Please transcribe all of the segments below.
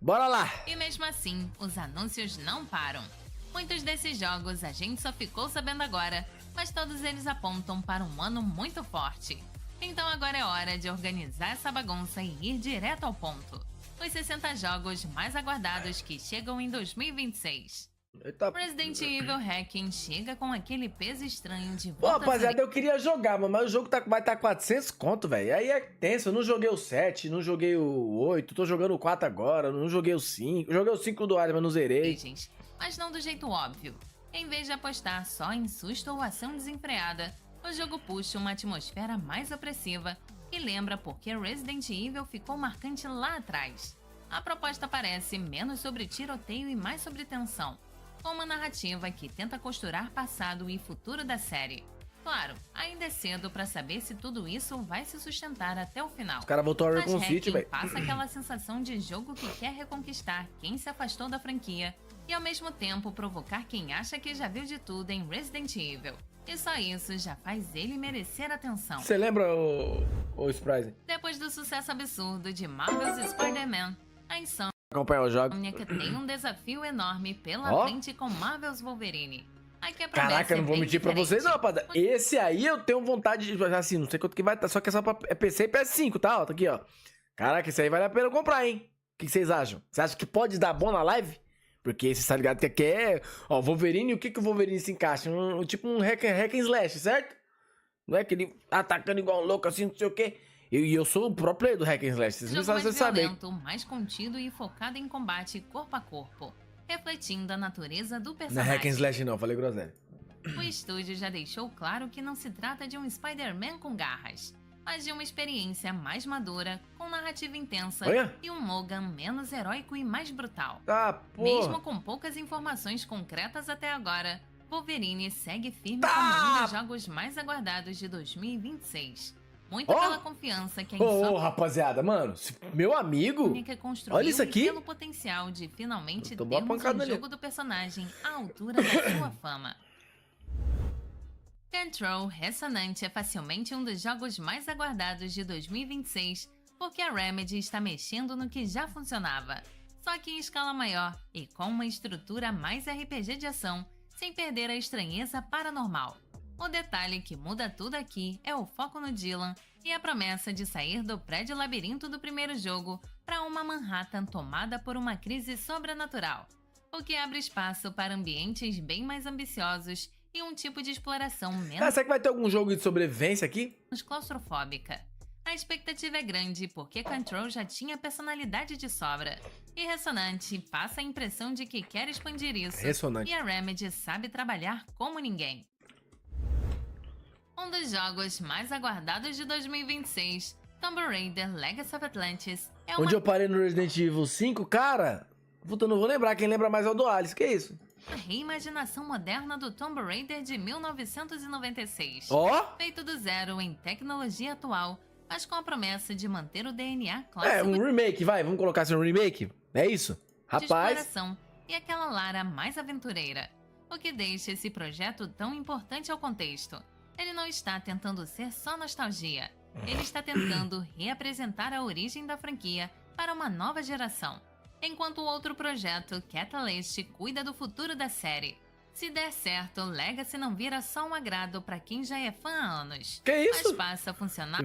Bora lá! E mesmo assim, os anúncios não param. Muitos desses jogos a gente só ficou sabendo agora, mas todos eles apontam para um ano muito forte. Então agora é hora de organizar essa bagunça e ir direto ao ponto. Os 60 jogos mais aguardados que chegam em 2026. Eita. Resident Evil Hacking chega com aquele peso estranho de Pô, volta. rapaziada, eu queria jogar, mas o jogo vai estar 400 conto, velho. Aí é tenso, eu não joguei o 7, não joguei o 8, tô jogando o 4 agora, não joguei o 5. Joguei o 5 do Alien, mas não zerei. Mas não do jeito óbvio. Em vez de apostar só em susto ou ação desenfreada, o jogo puxa uma atmosfera mais opressiva e lembra porque Resident Evil ficou marcante lá atrás. A proposta parece menos sobre tiroteio e mais sobre tensão, com uma narrativa que tenta costurar passado e futuro da série. Claro, ainda é cedo pra saber se tudo isso vai se sustentar até o final. Os caras voltou a Mas Recon City, Hacking velho. passa aquela sensação de jogo que quer reconquistar quem se afastou da franquia e ao mesmo tempo provocar quem acha que já viu de tudo em Resident Evil. E só isso já faz ele merecer atenção. Você lembra o Spryzen? Depois do sucesso absurdo de Marvel's Spider-Man, a Insomniac Acompanhar o jogo. tem um desafio enorme pela frente com Marvel's Wolverine. Aqui a promessa Caraca, eu não vou bem mentir pra diferente. vocês não, rapaziada. Esse aí eu tenho vontade de... Assim, não sei quanto que vai estar, só que é só pra PC e PS5, tá? Ó, tá aqui, ó. Caraca, esse aí vale a pena comprar, hein? O que vocês acham? Você acha que pode dar bom na live? Porque você tá ligado que aqui é... Ó, Wolverine, o que que o Wolverine se encaixa? Tipo um hack and slash, certo? Não é que ele atacando igual um louco assim, não sei o quê. E eu sou o pro player do hack and slash, vocês não Jogo sabem, mais vocês sabem. violento, mais contido e focado em combate corpo a corpo, refletindo a natureza do Não é personagem. hack and slash não, falei groselha. O estúdio já deixou claro que não se trata de um Spider-Man com garras, mas de uma experiência mais madura, com narrativa intensa Olha. e um Logan menos heróico e mais brutal. Ah, porra. Mesmo com poucas informações concretas até agora, Wolverine segue firme como um dos jogos mais aguardados de 2026. Muito pela confiança que a Ô, rapaziada, mano, meu amigo, construiu olha isso aqui. e pelo potencial de finalmente Tomou a termos pancada um ali. jogo do personagem à altura da sua fama. Control Ressonante é facilmente um dos jogos mais aguardados de 2026, porque a Remedy está mexendo no que já funcionava, só que em escala maior e com uma estrutura mais RPG de ação, sem perder a estranheza paranormal. O detalhe que muda tudo aqui é o foco no Dylan e a promessa de sair do prédio labirinto do primeiro jogo para uma Manhattan tomada por uma crise sobrenatural, o que abre espaço para ambientes bem mais ambiciosos e um tipo de exploração menos será que vai ter algum jogo de sobrevivência aqui? claustrofóbica. A expectativa é grande porque Control já tinha personalidade de sobra, e Ressonante passa a impressão de que quer expandir isso, Ressonante. e a Remedy sabe trabalhar como ninguém. Um dos jogos mais aguardados de 2026, Tomb Raider Legacy of Atlantis, é uma Onde eu parei no Resident Evil 5, cara, puta, eu não vou lembrar, quem lembra mais é o do Alice, que isso? reimaginação moderna do Tomb Raider de 1996. Feito do zero em tecnologia atual, mas com a promessa de manter o DNA clássico É, um remake, vamos colocar assim, um remake, é isso? de Rapaz, exploração e aquela Lara mais aventureira, o que deixa esse projeto tão importante ao contexto. Ele não está tentando ser só nostalgia, ele está tentando reapresentar a origem da franquia para uma nova geração, enquanto o outro projeto, Catalyst, cuida do futuro da série. Se der certo, Legacy não vira só um agrado para quem já é fã há anos, que isso? mas passa a funcionar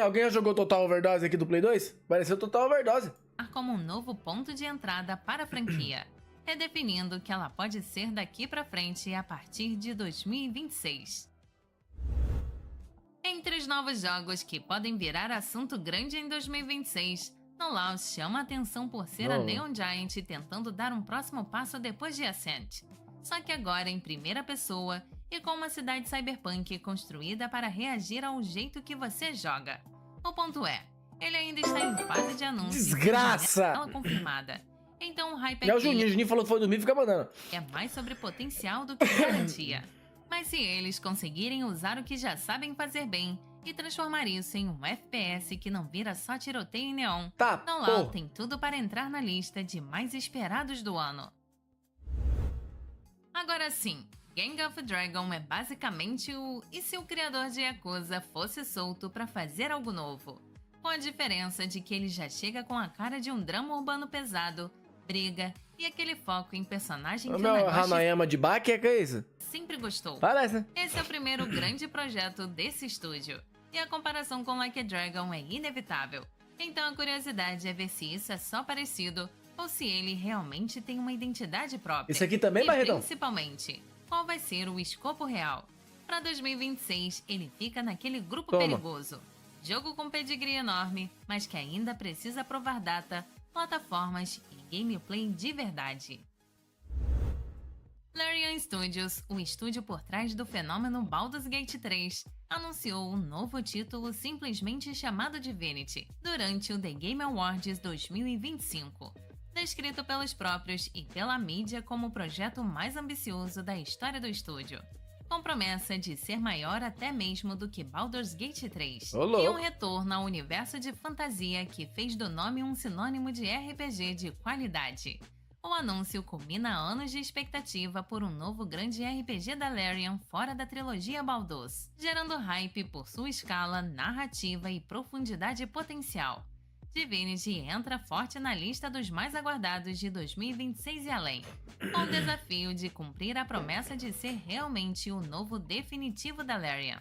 Alguém já jogou Total Overdose aqui do Play 2? Pareceu Total Overdose. como um novo ponto de entrada para a franquia, redefinindo que ela pode ser daqui para frente a partir de 2026. Entre os novos jogos que podem virar assunto grande em 2026, No Laos chama a atenção por ser a Neon Giant tentando dar um próximo passo depois de Ascent, só que agora em primeira pessoa e com uma cidade cyberpunk construída para reagir ao jeito que você joga. O ponto é, ele ainda está em fase de anúncio. Desgraça! Ela confirmada. Então o hype É o aqui Juninho falou que foi dormir e fica mandando. é mais sobre potencial do que garantia. Mas se eles conseguirem usar o que já sabem fazer bem e transformar isso em um FPS que não vira só tiroteio em neon, No Law tem tudo para entrar na lista de mais esperados do ano. Agora sim, Gang of Dragon é basicamente o "e se o criador de Yakuza fosse solto para fazer algo novo?", com com a diferença de que ele já chega com a cara de um drama urbano pesado, briga e aquele foco em personagem O que o meu negócio Hanayama de Baki é que é isso? sempre gostou. Parece, né? Esse é o primeiro grande projeto desse estúdio, e a comparação com Like a Dragon é inevitável. Então a curiosidade é ver se isso é só parecido ou se ele realmente tem uma identidade própria. Isso aqui também, e Barretão? principalmente, qual vai ser o escopo real? Para 2026, ele fica naquele grupo Toma. perigoso. Jogo com pedigree enorme, mas que ainda precisa provar data, plataformas e gameplay de verdade. Larian Studios, o estúdio por trás do fenômeno Baldur's Gate 3, anunciou um novo título simplesmente chamado Divinity durante o The Game Awards 2025. Descrito pelos próprios e pela mídia como o projeto mais ambicioso da história do estúdio, com promessa de ser maior até mesmo do que Baldur's Gate 3, Ô, louco. e um retorno ao universo de fantasia que fez do nome um sinônimo de RPG de qualidade. O anúncio culmina anos de expectativa por um novo grande RPG da Larian fora da trilogia Baldur's, gerando hype por sua escala, narrativa e profundidade potencial. Divinity entra forte na lista dos mais aguardados de 2026 e além, com o desafio de cumprir a promessa de ser realmente o novo definitivo da Larian.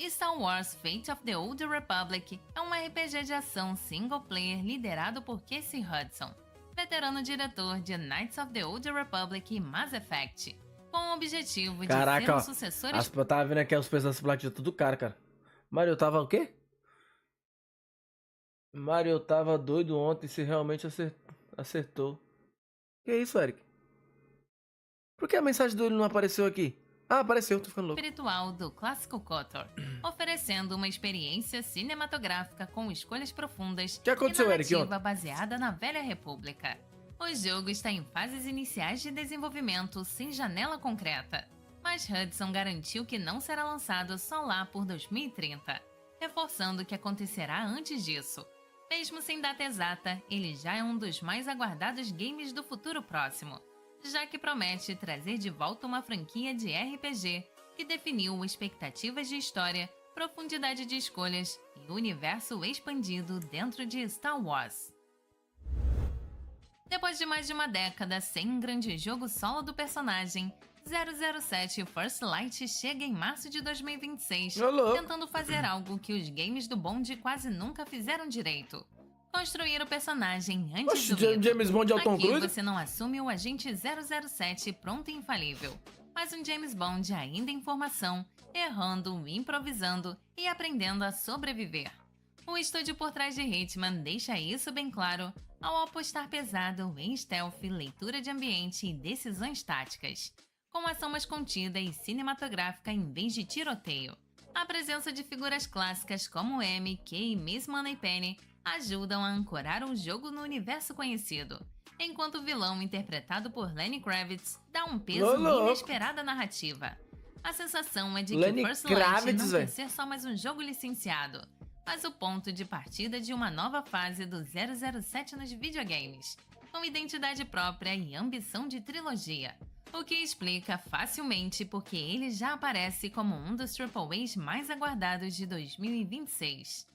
Star Wars Fate of the Old Republic é um RPG de ação single-player liderado por Casey Hudson, veterano diretor de Knights of the Old Republic e Mass Effect, com o objetivo de ser Caraca, um ó. sucessor Eu tava vendo aqui os preços das placas de tudo caro, cara. Mario tava o quê? Mario tava doido ontem, se realmente acertou. Que isso, Eric? Por que a mensagem dele não apareceu aqui? Ah, apareceu, tô ficando louco. espiritual do clássico KOTOR, oferecendo uma experiência cinematográfica com escolhas profundas Que aconteceu, e Eric, narrativa baseada na Velha República. O jogo está em fases iniciais de desenvolvimento sem janela concreta, mas Hudson garantiu que não será lançado só lá por 2030, reforçando que acontecerá antes disso. Mesmo sem data exata, ele já é um dos mais aguardados games do futuro próximo, já que promete trazer de volta uma franquia de RPG que definiu expectativas de história, profundidade de escolhas e universo expandido dentro de Star Wars. Depois de mais de uma década sem um grande jogo solo do personagem, 007 First Light chega em março de 2026, Ô, louco. tentando fazer algo que os games do Bond quase nunca fizeram direito: construir o personagem antes Oxe, do mito. James Bond é o Tom Aqui Cruise? você não assume o agente 007 pronto e infalível, mas um James Bond ainda em formação, errando, improvisando e aprendendo a sobreviver. O estúdio por trás de Hitman deixa isso bem claro ao apostar pesado em stealth, leitura de ambiente e decisões táticas, com ação mais contida e cinematográfica em vez de tiroteio. A presença de figuras clássicas como M, Kay e Miss Moneypenny ajudam a ancorar o jogo no universo conhecido, enquanto o vilão interpretado por Lenny Kravitz dá um peso Ô, louco. inesperado à narrativa. A sensação é de Lenny que First Light Kravitz, não velho. quer ser só mais um jogo licenciado, mas o ponto de partida de uma nova fase do 007 nos videogames, com identidade própria e ambição de trilogia, o que explica facilmente porque ele já aparece como um dos AAAs mais aguardados de 2026.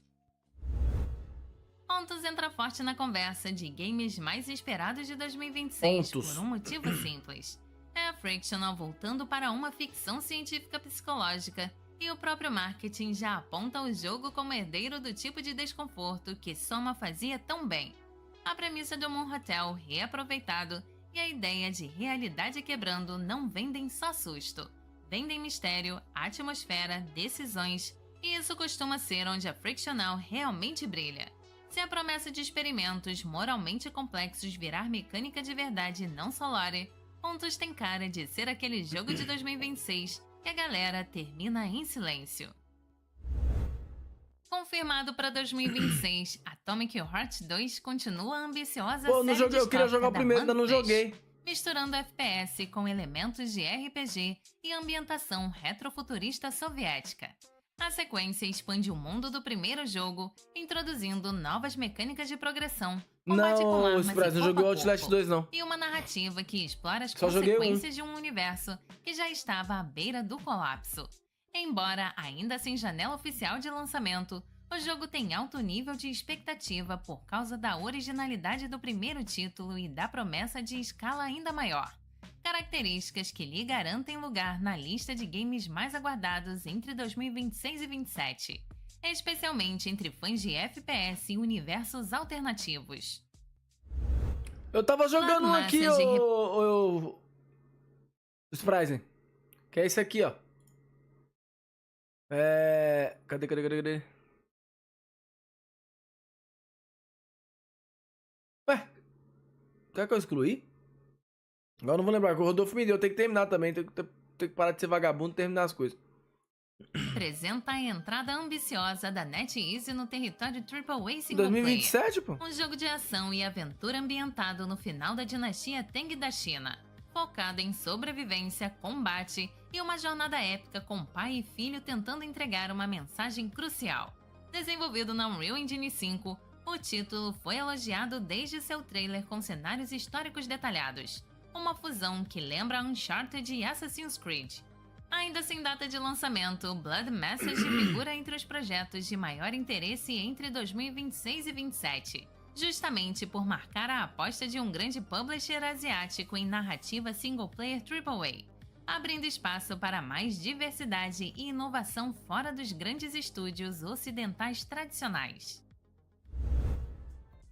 Pontos entra forte na conversa de games mais esperados de 2026 Pontos. por um motivo simples. É a Frictional voltando para uma ficção científica psicológica, e o próprio marketing já aponta o jogo como herdeiro do tipo de desconforto que Soma fazia tão bem. A premissa do Moon Hotel reaproveitado e a ideia de realidade quebrando não vendem só susto. Vendem mistério, atmosfera, decisões, e isso costuma ser onde a Frictional realmente brilha. Se a promessa de experimentos moralmente complexos virar mecânica de verdade e não só lore, Pontos tem cara de ser aquele jogo de 2026 que a galera termina em silêncio. Confirmado para 2026, Atomic Heart 2 continua a ambiciosa Pô, não série joguei, eu queria distópica jogar o da primeiro, ainda não Manfresh, joguei. misturando FPS com elementos de RPG e ambientação retrofuturista soviética. A sequência expande o mundo do primeiro jogo, introduzindo novas mecânicas de progressão, combate com Não, armas Express, e não corpo joguei o a Outlast corpo, 2, não. e uma narrativa que explora as Só joguei um. consequências de um universo que já estava à beira do colapso. Embora ainda sem janela oficial de lançamento, O jogo tem alto nível de expectativa por causa da originalidade do primeiro título e da promessa de escala ainda maior. Características que lhe garantem lugar na lista de games mais aguardados entre 2026 e 2027, especialmente entre fãs de FPS e universos alternativos. Eu tava jogando um aqui, o Spryzen, que é esse aqui, ó. Cadê? Ué, será que eu excluí? Agora eu não vou lembrar, que o Rodolfo me deu, eu tenho que terminar também, tenho que parar de ser vagabundo e terminar as coisas. Apresenta a entrada ambiciosa da NetEase no território AAA single 2027, player. pô? Um jogo de ação e aventura ambientado no final da dinastia Tang da China, focado em sobrevivência, combate e uma jornada épica com pai e filho tentando entregar uma mensagem crucial. Desenvolvido na Unreal Engine 5, o título foi elogiado desde seu trailer com cenários históricos detalhados, uma fusão que lembra Uncharted e Assassin's Creed. Ainda sem data de lançamento, Blood Message figura entre os projetos de maior interesse entre 2026 e 2027, justamente por marcar a aposta de um grande publisher asiático em narrativa single-player AAA, abrindo espaço para mais diversidade e inovação fora dos grandes estúdios ocidentais tradicionais.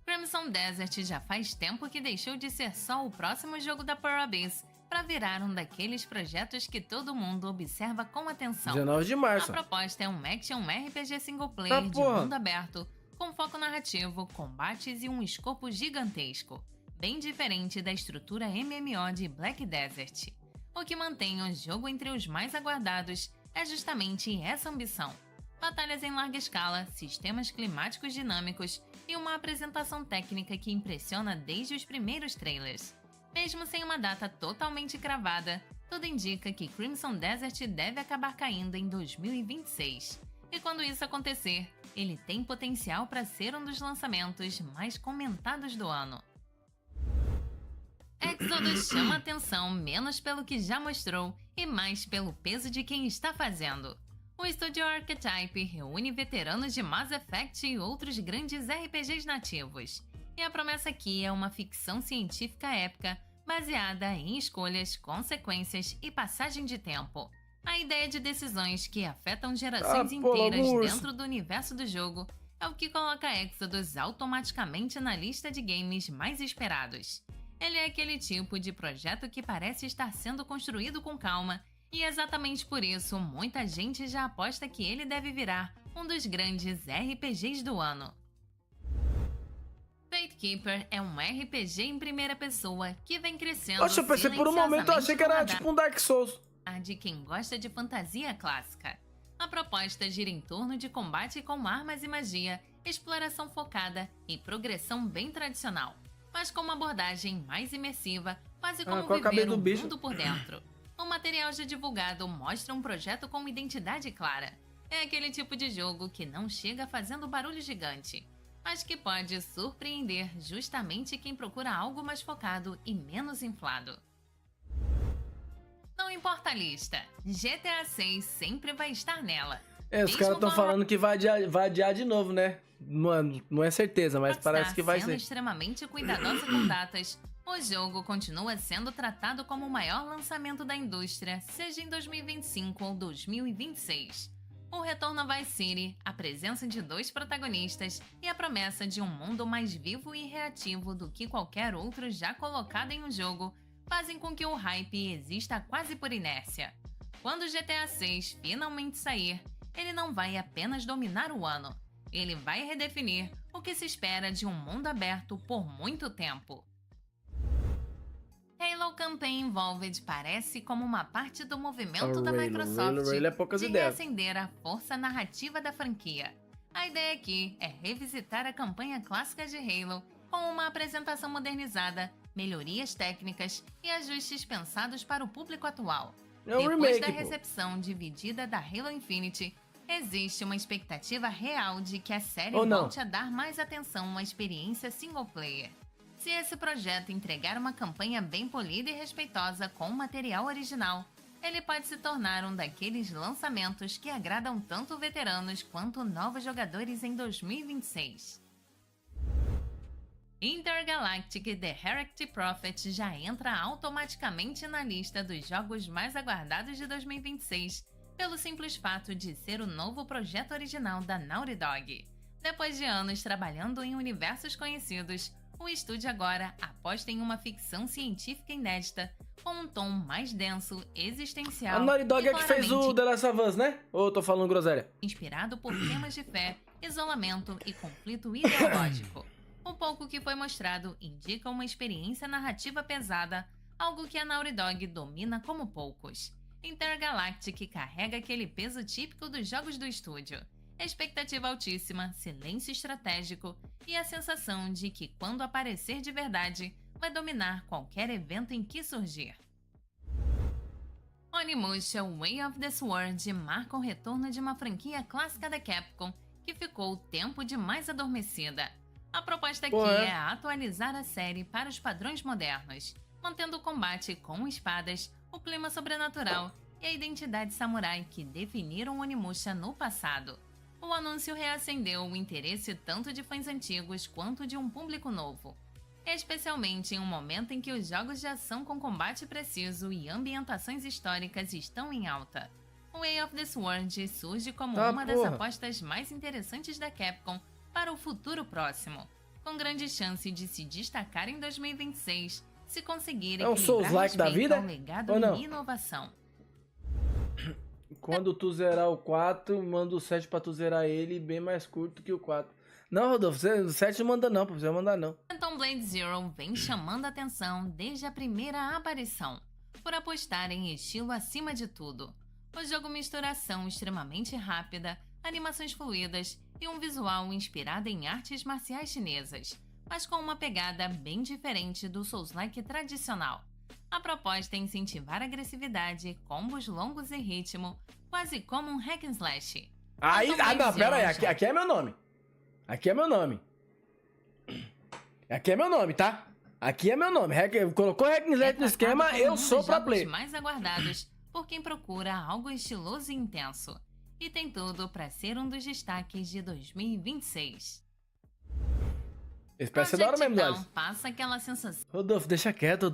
Crimson Desert já faz tempo que deixou de ser só o próximo jogo da Pearl Abyss para virar um daqueles projetos que todo mundo observa com atenção. 19 de março. A proposta é um action RPG single player de mundo aberto, com foco narrativo, combates e um escopo gigantesco, bem diferente da estrutura MMO de Black Desert. O que mantém o jogo entre os mais aguardados é justamente essa ambição. Batalhas em larga escala, sistemas climáticos dinâmicos e uma apresentação técnica que impressiona desde os primeiros trailers. Mesmo sem uma data totalmente cravada, tudo indica que Crimson Desert deve acabar caindo em 2026. E quando isso acontecer, ele tem potencial para ser um dos lançamentos mais comentados do ano. Exodus chama atenção menos pelo que já mostrou e mais pelo peso de quem está fazendo. O estúdio Archetype reúne veteranos de Mass Effect e outros grandes RPGs nativos. E a promessa aqui é uma ficção científica épica, baseada em escolhas, consequências e passagem de tempo. A ideia de decisões que afetam gerações inteiras dentro do universo do jogo é o que coloca Exodus automaticamente na lista de games mais esperados. Ele é aquele tipo de projeto que parece estar sendo construído com calma, e exatamente por isso muita gente já aposta que ele deve virar um dos grandes RPGs do ano. Fatekeeper é um RPG em primeira pessoa que vem crescendo. Oxe, eu pensei por um momento, eu achei que era tipo um Dark Souls. De quem gosta de fantasia clássica. A proposta gira em torno de combate com armas e magia, exploração focada e progressão bem tradicional, mas com uma abordagem mais imersiva, quase como viver um mundo por dentro. O material já divulgado mostra um projeto com identidade clara. É aquele tipo de jogo que não chega fazendo barulho gigante, mas que pode surpreender justamente quem procura algo mais focado e menos inflado. Não importa a lista, GTA 6 sempre vai estar nela. Os caras estão falando que vai adiar de novo, né? Não é certeza, mas parece que vai ser. Sendo extremamente cuidadosa com datas, o jogo continua sendo tratado como o maior lançamento da indústria, seja em 2025 ou 2026. O retorno a Vice City, a presença de 2 protagonistas e a promessa de um mundo mais vivo e reativo do que qualquer outro já colocado em um jogo fazem com que o hype exista quase por inércia. Quando o GTA 6 finalmente sair, ele não vai apenas dominar o ano, ele vai redefinir o que se espera de um mundo aberto por muito tempo. Halo Campaign Involved parece como uma parte do movimento da Microsoft de reacender a força narrativa da franquia. A ideia aqui é revisitar a campanha clássica de Halo com uma apresentação modernizada, melhorias técnicas e ajustes pensados para o público atual. Depois da recepção dividida da Halo Infinite, existe uma expectativa real de que a série volte a dar mais atenção à experiência single player. Se esse projeto entregar uma campanha bem polida e respeitosa com o material original, ele pode se tornar um daqueles lançamentos que agradam tanto veteranos quanto novos jogadores em 2026. Intergalactic The Heretic Prophet já entra automaticamente na lista dos jogos mais aguardados de 2026, pelo simples fato de ser o novo projeto original da Naughty Dog. Depois de anos trabalhando em universos conhecidos, o estúdio agora aposta em uma ficção científica inédita, com um tom mais denso, existencial. A Naughty Dog é que fez o The Last of Us, né? Ou eu tô falando groselha? Inspirado por temas de fé, isolamento e conflito ideológico. O pouco que foi mostrado indica uma experiência narrativa pesada, algo que a Naughty Dog domina como poucos. Intergalactic carrega aquele peso típico dos jogos do estúdio. Expectativa altíssima, silêncio estratégico e a sensação de que, quando aparecer de verdade, vai dominar qualquer evento em que surgir. Onimusha Way of the Sword marca o retorno de uma franquia clássica da Capcom que ficou tempo demais adormecida. A proposta aqui é atualizar a série para os padrões modernos, mantendo o combate com espadas, o clima sobrenatural e a identidade samurai que definiram Onimusha no passado. O anúncio reacendeu o interesse tanto de fãs antigos quanto de um público novo, especialmente em um momento em que os jogos de ação com combate preciso e ambientações históricas estão em alta. O Way of the Sword surge como uma das apostas mais interessantes da Capcom para o futuro próximo, com grande chance de se destacar em 2026 se conseguir equilibrar respeito ao legado e inovação. Quando tu zerar o 4, manda o 7 pra tu zerar ele, bem mais curto que o 4. Não, Rodolfo, o 7 não manda não, pra você mandar não. Phantom Blade Zero vem chamando a atenção desde a primeira aparição, por apostar em estilo acima de tudo. O jogo mistura ação extremamente rápida, animações fluidas e um visual inspirado em artes marciais chinesas, mas com uma pegada bem diferente do Souls-like tradicional. A proposta é incentivar agressividade, combos longos e ritmo, quase como um hack and slash. Não, pera aí, aqui é meu nome. Aqui é meu nome. Aqui é meu nome, tá? Aqui é meu nome. Colocou hack and slash no esquema, eu sou pro play. Mais aguardados por quem procura algo estiloso e intenso. E tem tudo pra ser um dos destaques de 2026. Espera ser da hora mesmo, Dodge. Passa aquela sensação. Rodolfo, deixa quieto,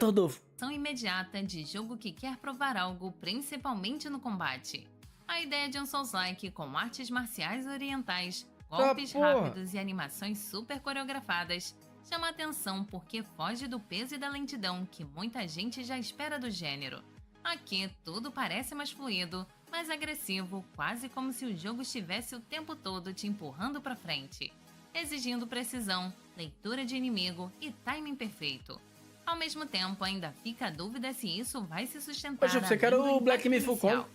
Rodolfo. Imediata de jogo que quer provar algo, principalmente no combate. A ideia de um Souls-like com artes marciais orientais, golpes rápidos e animações super coreografadas chama atenção porque foge do peso e da lentidão que muita gente já espera do gênero. Aqui tudo parece mais fluido, mais agressivo, quase como se o jogo estivesse o tempo todo te empurrando pra frente, exigindo precisão, leitura de inimigo e timing perfeito. Ao mesmo tempo, ainda fica a dúvida se isso vai se sustentar. Poxa, você quer o Black Myth Wukong?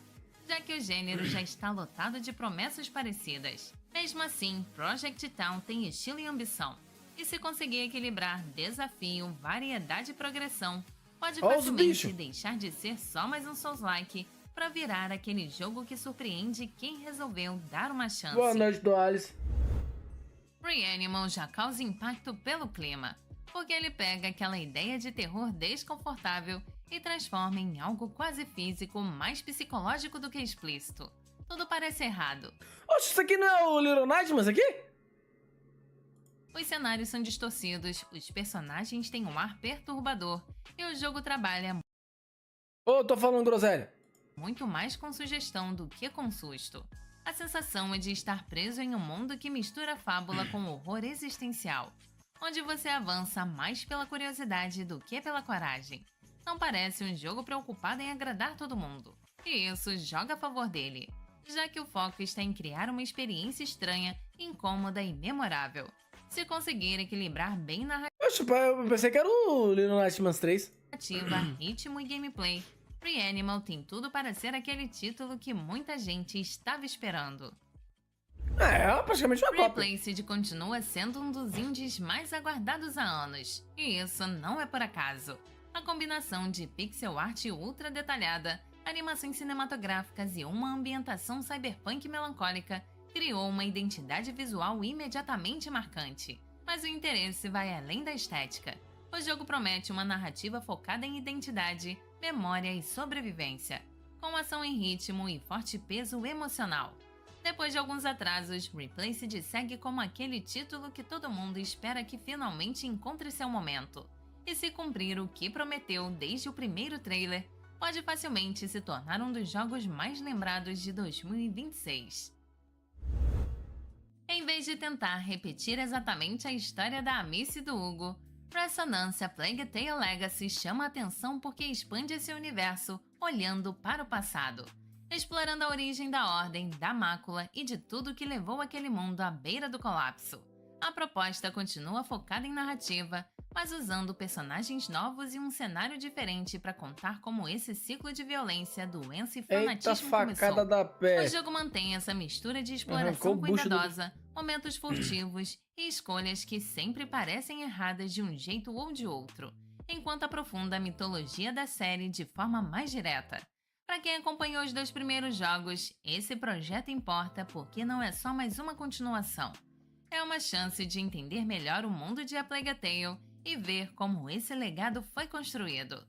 Já que o gênero já está lotado de promessas parecidas. Mesmo assim, Project Town tem estilo e ambição. E se conseguir equilibrar desafio, variedade e progressão, pode facilmente deixar de ser só mais um Souls-like para virar aquele jogo que surpreende quem resolveu dar uma chance. Boa noite, do Alice. Reanimal já causa impacto pelo clima, porque ele pega aquela ideia de terror desconfortável e transforma em algo quase físico, mais psicológico do que explícito. Tudo parece errado. Oxe, isso aqui não é o Little Nightmares aqui? Os cenários são distorcidos, os personagens têm um ar perturbador e o jogo trabalha tô falando groselha. Muito mais com sugestão do que com susto. A sensação é de estar preso em um mundo que mistura fábula com horror existencial, onde você avança mais pela curiosidade do que pela coragem. Não parece um jogo preocupado em agradar todo mundo, e isso joga a favor dele, já que o foco está em criar uma experiência estranha, incômoda e memorável. Se conseguir equilibrar bem narrativa, eu pensei que era o Little Nightmares 3. ritmo e gameplay, Reanimal tem tudo para ser aquele título que muita gente estava esperando. É praticamente uma cópia. Replaced continua sendo um dos indies mais aguardados há anos, e isso não é por acaso. A combinação de pixel art ultra detalhada, animações cinematográficas e uma ambientação cyberpunk melancólica criou uma identidade visual imediatamente marcante. Mas o interesse vai além da estética. O jogo promete uma narrativa focada em identidade, memória e sobrevivência, com ação em ritmo e forte peso emocional. Depois de alguns atrasos, Replaced segue como aquele título que todo mundo espera que finalmente encontre seu momento. E se cumprir o que prometeu desde o primeiro trailer, pode facilmente se tornar um dos jogos mais lembrados de 2026. Em vez de tentar repetir exatamente a história da Amici e do Hugo, Ressonância Plague Tale Legacy chama a atenção porque expande esse universo olhando para o passado, explorando a origem da Ordem, da Mácula e de tudo que levou aquele mundo à beira do colapso. A proposta continua focada em narrativa, mas usando personagens novos e um cenário diferente para contar como esse ciclo de violência, doença e fanatismo Eita, facada começou. da pé. O jogo mantém essa mistura de exploração Arrancou o bucho cuidadosa, momentos furtivos e escolhas que sempre parecem erradas de um jeito ou de outro, enquanto aprofunda a mitologia da série de forma mais direta. Para quem acompanhou os 2 primeiros jogos, esse projeto importa porque não é só mais uma continuação. É uma chance de entender melhor o mundo de A Plague Tale e ver como esse legado foi construído.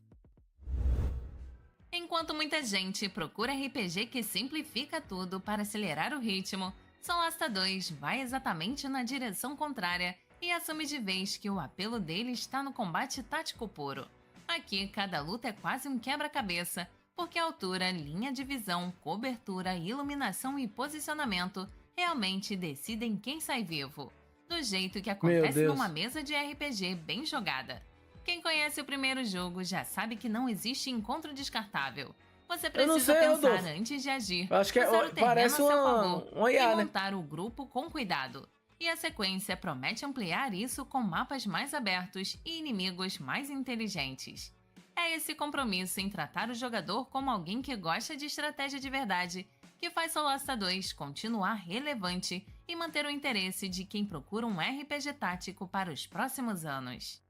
Enquanto muita gente procura RPG que simplifica tudo para acelerar o ritmo, Solasta 2 vai exatamente na direção contrária e assume de vez que o apelo dele está no combate tático puro. Aqui, cada luta é quase um quebra-cabeça, porque a altura, linha de visão, cobertura, iluminação e posicionamento realmente decidem quem sai vivo, do jeito que acontece numa mesa de RPG bem jogada. Quem conhece o primeiro jogo já sabe que não existe encontro descartável. Você precisa pensar antes de agir, acho que parece uma IA, e montar o grupo com cuidado. E a sequência promete ampliar isso com mapas mais abertos e inimigos mais inteligentes. É esse compromisso em tratar o jogador como alguém que gosta de estratégia de verdade que faz Solasta 2 continuar relevante e manter o interesse de quem procura um RPG tático para os próximos anos.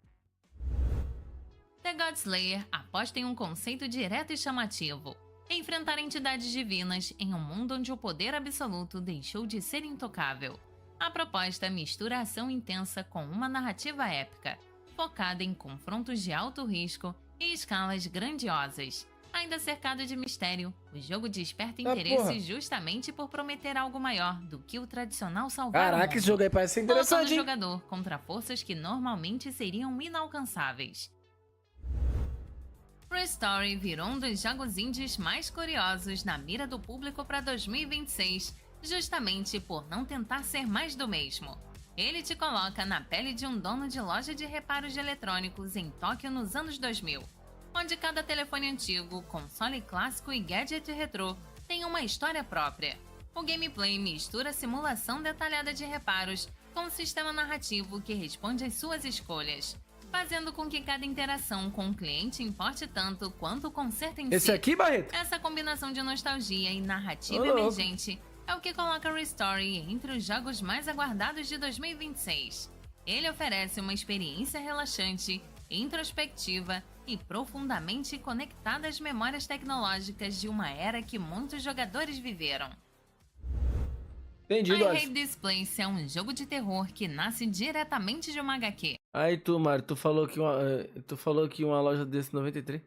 The Godslayer aposta em um conceito direto e chamativo: enfrentar entidades divinas em um mundo onde o poder absoluto deixou de ser intocável. A proposta mistura ação intensa com uma narrativa épica, focada em confrontos de alto risco e escalas grandiosas. Ainda cercado de mistério, o jogo desperta interesse justamente por prometer algo maior do que o tradicional salvar o mundo. Caraca, esse jogo aí parece ser interessante, colocando o jogador contra forças que normalmente seriam inalcançáveis. Restory virou um dos jogos indies mais curiosos na mira do público para 2026, justamente por não tentar ser mais do mesmo. Ele te coloca na pele de um dono de loja de reparos de eletrônicos em Tóquio nos anos 2000. Onde cada telefone antigo, console clássico e gadget retrô tem uma história própria. O gameplay mistura simulação detalhada de reparos com um sistema narrativo que responde às suas escolhas, fazendo com que cada interação com o cliente importe tanto quanto o conserto em si. Esse aqui, Barreto? Essa combinação de nostalgia e narrativa emergente é o que coloca Restory entre os jogos mais aguardados de 2026. Ele oferece uma experiência relaxante, introspectiva e profundamente conectada às memórias tecnológicas de uma era que muitos jogadores viveram. Entendido, I Hate This Place é um jogo de terror que nasce diretamente de uma HQ. Aí tu, Mário, tu falou que uma loja desse 93.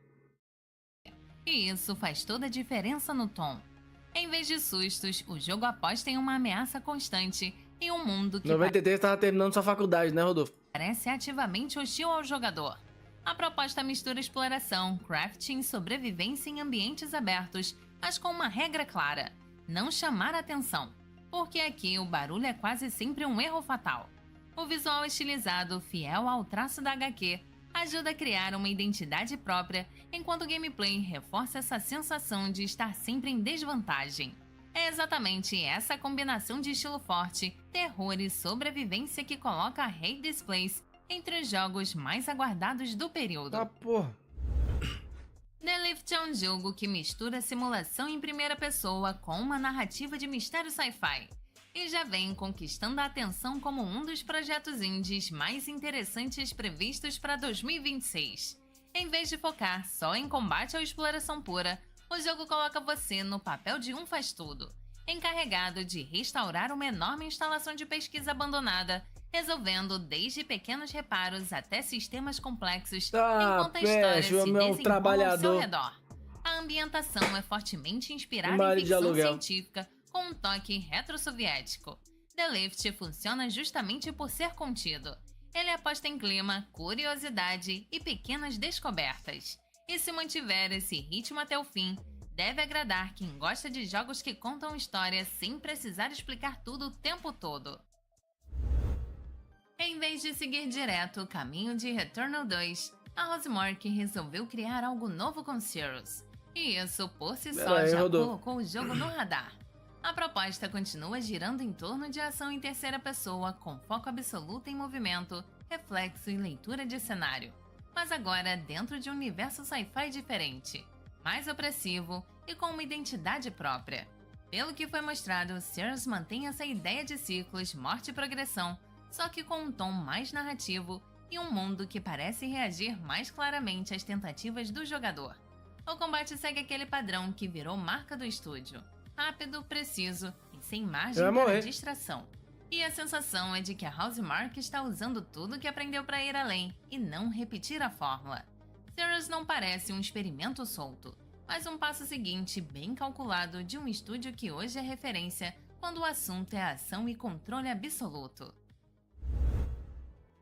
E isso faz toda a diferença no tom. Em vez de sustos, o jogo aposta em uma ameaça constante e um mundo que 93 tava terminando sua faculdade, né, Rodolfo? parece ativamente hostil ao jogador. A proposta mistura exploração, crafting e sobrevivência em ambientes abertos, mas com uma regra clara: não chamar atenção, porque aqui o barulho é quase sempre um erro fatal. O visual estilizado, fiel ao traço da HQ, ajuda a criar uma identidade própria, enquanto o gameplay reforça essa sensação de estar sempre em desvantagem. É exatamente essa combinação de estilo forte, terror e sobrevivência que coloca Hate This Place entre os jogos mais aguardados do período. Ah, porra. The Lift é um jogo que mistura simulação em primeira pessoa com uma narrativa de mistério sci-fi, e já vem conquistando a atenção como um dos projetos indies mais interessantes previstos para 2026. Em vez de focar só em combate ou exploração pura, o jogo coloca você no papel de um faz-tudo, encarregado de restaurar uma enorme instalação de pesquisa abandonada resolvendo desde pequenos reparos até sistemas complexos, Ah, enquanto a história se meu desenrola ao seu trabalhador. redor. A ambientação é fortemente inspirada Marido em de ficção aluguel. científica com um toque retrosoviético. The Lift funciona justamente por ser contido. Ele aposta em clima, curiosidade e pequenas descobertas. E se mantiver esse ritmo até o fim, deve agradar quem gosta de jogos que contam história sem precisar explicar tudo o tempo todo. Em vez de seguir direto o caminho de Returnal 2, a Housemarque resolveu criar algo novo com Cirrus. E isso, por si só, Peraí, já rodou. colocou o jogo no radar. A proposta continua girando em torno de ação em terceira pessoa, com foco absoluto em movimento, reflexo e leitura de cenário. Mas agora dentro de um universo sci-fi diferente, mais opressivo e com uma identidade própria. Pelo que foi mostrado, Cirrus mantém essa ideia de ciclos, morte e progressão, só que com um tom mais narrativo e um mundo que parece reagir mais claramente às tentativas do jogador. O combate segue aquele padrão que virou marca do estúdio. Rápido, preciso e sem margem para distração. E a sensação é de que a Housemarque está usando tudo que aprendeu para ir além e não repetir a fórmula. Cirrus não parece um experimento solto, mas um passo seguinte bem calculado de um estúdio que hoje é referência quando o assunto é ação e controle absoluto.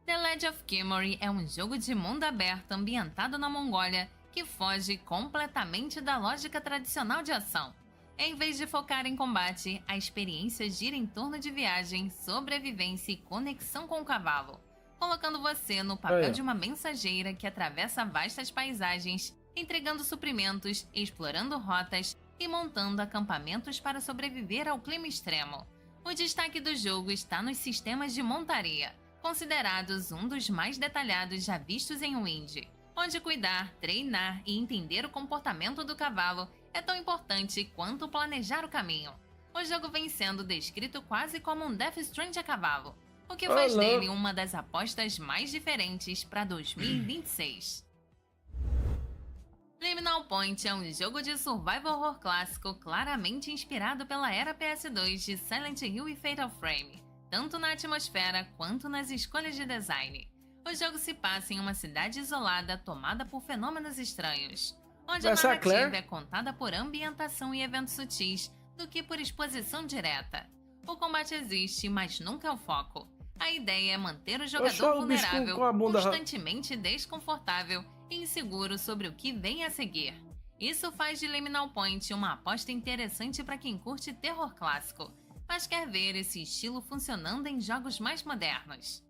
The Legend of Memory é um jogo de mundo aberto ambientado na Mongólia que foge completamente da lógica tradicional de ação. Em vez de focar em combate, a experiência gira em torno de viagem, sobrevivência e conexão com o cavalo, colocando você no papel de uma mensageira que atravessa vastas paisagens, entregando suprimentos, explorando rotas e montando acampamentos para sobreviver ao clima extremo. O destaque do jogo está nos sistemas de montaria, considerados um dos mais detalhados já vistos em um indie, onde cuidar, treinar e entender o comportamento do cavalo é tão importante quanto planejar o caminho. O jogo vem sendo descrito quase como um Death Stranding a cavalo, o que faz dele uma das apostas mais diferentes para 2026. Liminal Point é um jogo de survival horror clássico claramente inspirado pela era PS2 de Silent Hill e Fatal Frame, tanto na atmosfera quanto nas escolhas de design. O jogo se passa em uma cidade isolada tomada por fenômenos estranhos, onde a narrativa é contada por ambientação e eventos sutis do que por exposição direta. O combate existe, mas nunca é o foco. A ideia é manter o jogador vulnerável, constantemente desconfortável e inseguro sobre o que vem a seguir. Isso faz de Liminal Point uma aposta interessante para quem curte terror clássico, mas quer ver esse estilo funcionando em jogos mais modernos.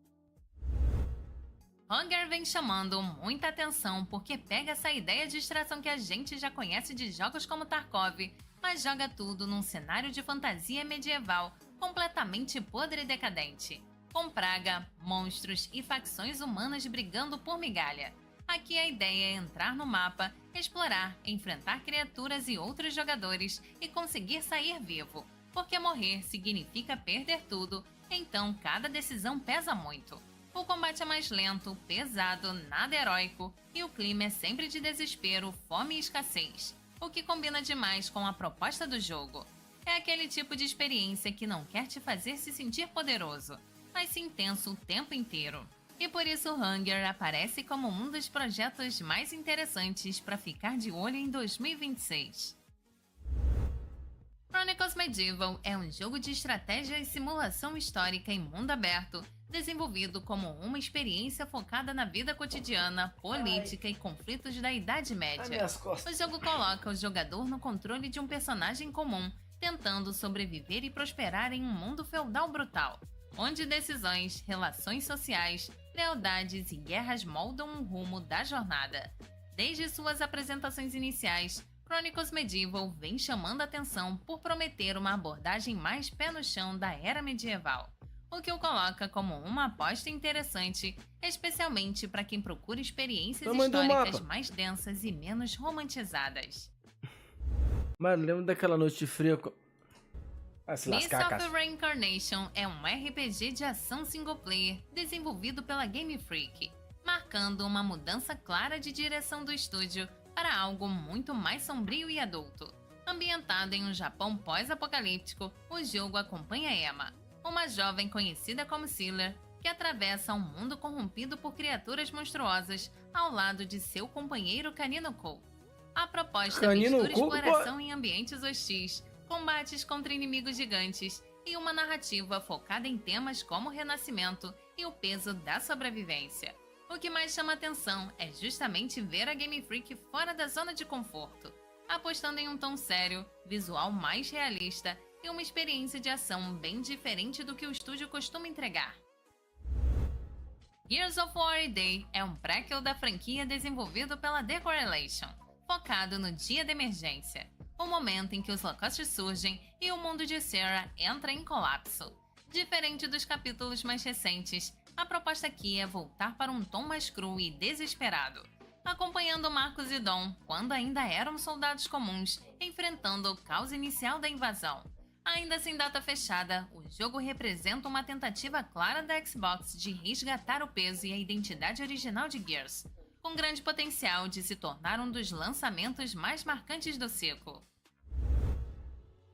Hunger vem chamando muita atenção porque pega essa ideia de distração que a gente já conhece de jogos como Tarkov, mas joga tudo num cenário de fantasia medieval completamente podre e decadente, com praga, monstros e facções humanas brigando por migalha. Aqui a ideia é entrar no mapa, explorar, enfrentar criaturas e outros jogadores e conseguir sair vivo, porque morrer significa perder tudo, então cada decisão pesa muito. O combate é mais lento, pesado, nada heróico e o clima é sempre de desespero, fome e escassez, o que combina demais com a proposta do jogo. É aquele tipo de experiência que não quer te fazer se sentir poderoso, mas sim tenso o tempo inteiro. E por isso Hunger aparece como um dos projetos mais interessantes para ficar de olho em 2026. Chronicles Medieval é um jogo de estratégia e simulação histórica em mundo aberto, desenvolvido como uma experiência focada na vida cotidiana, política e conflitos da Idade Média. O jogo coloca o jogador no controle de um personagem comum, tentando sobreviver e prosperar em um mundo feudal brutal, onde decisões, relações sociais, lealdades e guerras moldam o rumo da jornada. Desde suas apresentações iniciais, Chronicles Medieval vem chamando a atenção por prometer uma abordagem mais pé no chão da era medieval, o que o coloca como uma aposta interessante, especialmente para quem procura experiências históricas mais densas e menos romantizadas. Mano, lembra daquela noite fria? Mists of Reincarnation é um RPG de ação single player desenvolvido pela Game Freak, marcando uma mudança clara de direção do estúdio para algo muito mais sombrio e adulto. Ambientado em um Japão pós-apocalíptico, o jogo acompanha Emma, uma jovem conhecida como Sealer, que atravessa um mundo corrompido por criaturas monstruosas ao lado de seu companheiro Canino Cole. A proposta Canino mistura Cole, exploração em ambientes hostis, combates contra inimigos gigantes e uma narrativa focada em temas como o renascimento e o peso da sobrevivência. O que mais chama atenção é justamente ver a Game Freak fora da zona de conforto, apostando em um tom sério, visual mais realista e uma experiência de ação bem diferente do que o estúdio costuma entregar. Gears of War A-Day é um prequel da franquia desenvolvido pela The Correlation, focado no dia da emergência, o momento em que os Locustes surgem e o mundo de Sierra entra em colapso. Diferente dos capítulos mais recentes, a proposta aqui é voltar para um tom mais cru e desesperado, acompanhando Marcus e Dom quando ainda eram soldados comuns, enfrentando o caos inicial da invasão. Ainda sem data fechada, o jogo representa uma tentativa clara da Xbox de resgatar o peso e a identidade original de Gears, com grande potencial de se tornar um dos lançamentos mais marcantes do ciclo.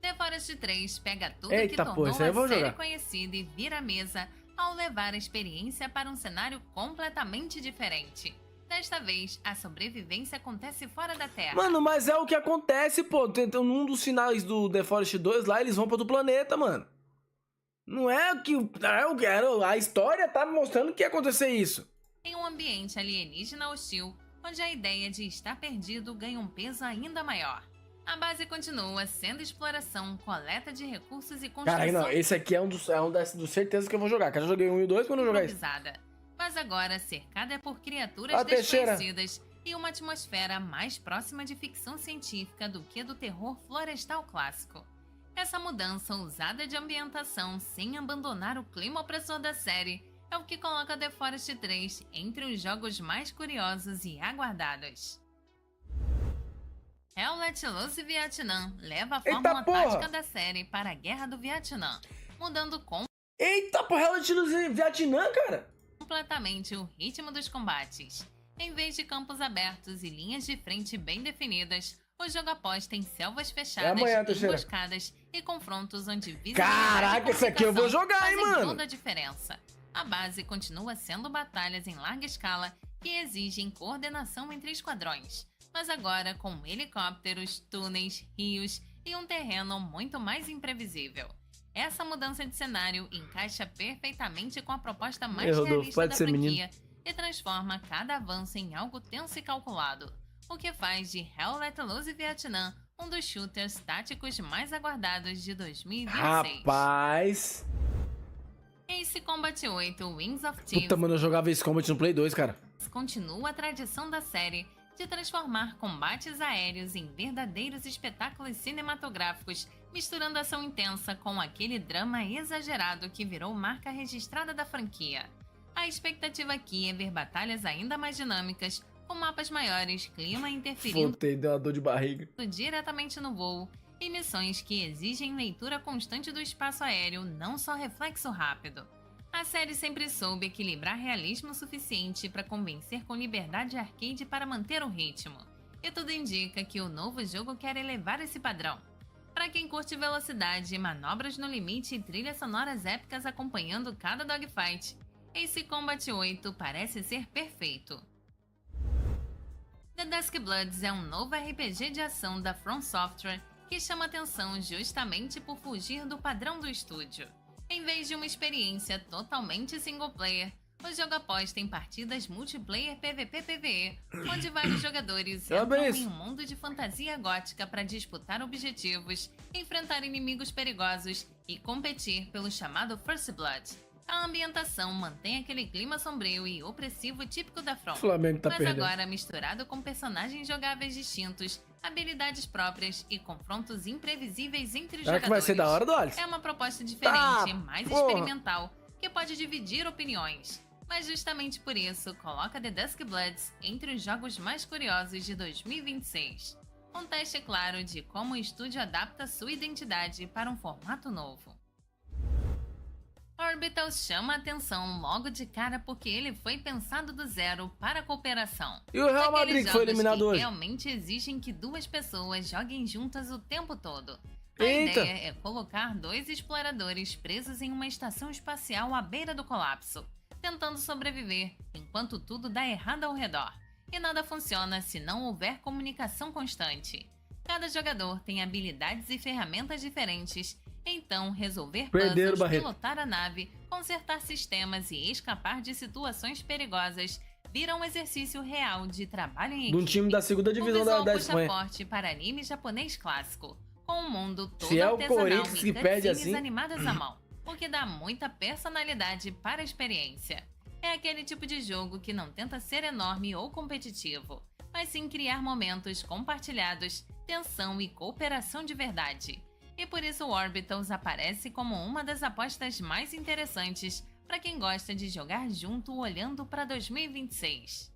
The Forest 3 pega tudo que tornou a série conhecida e vira a mesa ao levar a experiência para um cenário completamente diferente. Desta vez, a sobrevivência acontece fora da Terra. Mano, mas é o que acontece, pô. Num dos finais do The Forest 2 lá, eles vão para outro planeta, mano. Não é o que... A história tá mostrando que ia acontecer isso. Em um ambiente alienígena hostil, onde a ideia de estar perdido ganha um peso ainda maior. A base continua sendo exploração, coleta de recursos e construção... Caralho, não. Esse aqui é um dos certeza que eu vou jogar. Que eu já joguei 1 e 2 quando eu jogar isso. Mas agora cercada por criaturas desconhecidas e uma atmosfera mais próxima de ficção científica do que do terror florestal clássico. Essa mudança ousada de ambientação sem abandonar o clima opressor da série é o que coloca The Forest 3 entre os jogos mais curiosos e aguardados. Hell Let Loose Vietnam leva a fórmula tática da série para a Guerra do Vietnã, mudando Eita porra, Hell Let Loose Vietnã, cara! Completamente o ritmo dos combates. Em vez de campos abertos e linhas de frente bem definidas, o jogo aposta em selvas fechadas, emboscadas e confrontos onde visibilidade. Caraca, esse aqui eu vou jogar, hein, mano! Toda a diferença. A base continua sendo batalhas em larga escala que exigem coordenação entre esquadrões, mas agora com helicópteros, túneis, rios e um terreno muito mais imprevisível. Essa mudança de cenário encaixa perfeitamente com a proposta mais realista da franquia e transforma cada avanço em algo tenso e calculado, o que faz de Hell Let Loose Vietnam um dos shooters táticos mais aguardados de 2026. Rapaz! Ace Combat 8 Wings of Steel. Puta, mano, eu jogava Ace Combat no Play 2, cara. Continua a tradição da série de transformar combates aéreos em verdadeiros espetáculos cinematográficos, misturando ação intensa com aquele drama exagerado que virou marca registrada da franquia. A expectativa aqui é ver batalhas ainda mais dinâmicas, com mapas maiores, clima interferindo deu uma dor de barriga diretamente no voo, e missões que exigem leitura constante do espaço aéreo, não só reflexo rápido. A série sempre soube equilibrar realismo suficiente para convencer com liberdade arcade para manter o ritmo. E tudo indica que o novo jogo quer elevar esse padrão. Para quem curte velocidade, manobras no limite e trilhas sonoras épicas acompanhando cada dogfight, Ace Combat 8 parece ser perfeito. The Dusk Bloods é um novo RPG de ação da From Software que chama atenção justamente por fugir do padrão do estúdio. Em vez de uma experiência totalmente single player, o jogo aposta em partidas multiplayer PvP-PvE, onde vários jogadores entram em um mundo de fantasia gótica para disputar objetivos, enfrentar inimigos perigosos e competir pelo chamado First Blood. A ambientação mantém aquele clima sombrio e opressivo típico da From, mas agora misturado com personagens jogáveis distintos, habilidades próprias e confrontos imprevisíveis entre os jogadores. Que vai ser da hora, Dolly? É uma proposta diferente, mais experimental, que pode dividir opiniões. Mas justamente por isso, coloca The Dusk Bloods entre os jogos mais curiosos de 2026. Um teste claro de como o estúdio adapta sua identidade para um formato novo. Orbital chama a atenção logo de cara porque ele foi pensado do zero para a cooperação. E o Real Madrid que foi eliminado hoje? Realmente exigem que duas pessoas joguem juntas o tempo todo. A ideia é colocar dois exploradores presos em uma estação espacial à beira do colapso, tentando sobreviver enquanto tudo dá errado ao redor. E nada funciona se não houver comunicação constante. Cada jogador tem habilidades e ferramentas diferentes, então resolver puzzles, pilotar a nave, consertar sistemas e escapar de situações perigosas vira um exercício real de trabalho em equipe. De um time da segunda divisão da Espanha. Forte para anime japonês clássico, com um mundo todo se é o artesanal Corinthians que pede assim, animadas à mão, o que dá muita personalidade para a experiência. É aquele tipo de jogo que não tenta ser enorme ou competitivo, mas sim criar momentos compartilhados, tensão e cooperação de verdade. E por isso o Orbitals aparece como uma das apostas mais interessantes para quem gosta de jogar junto olhando para 2026.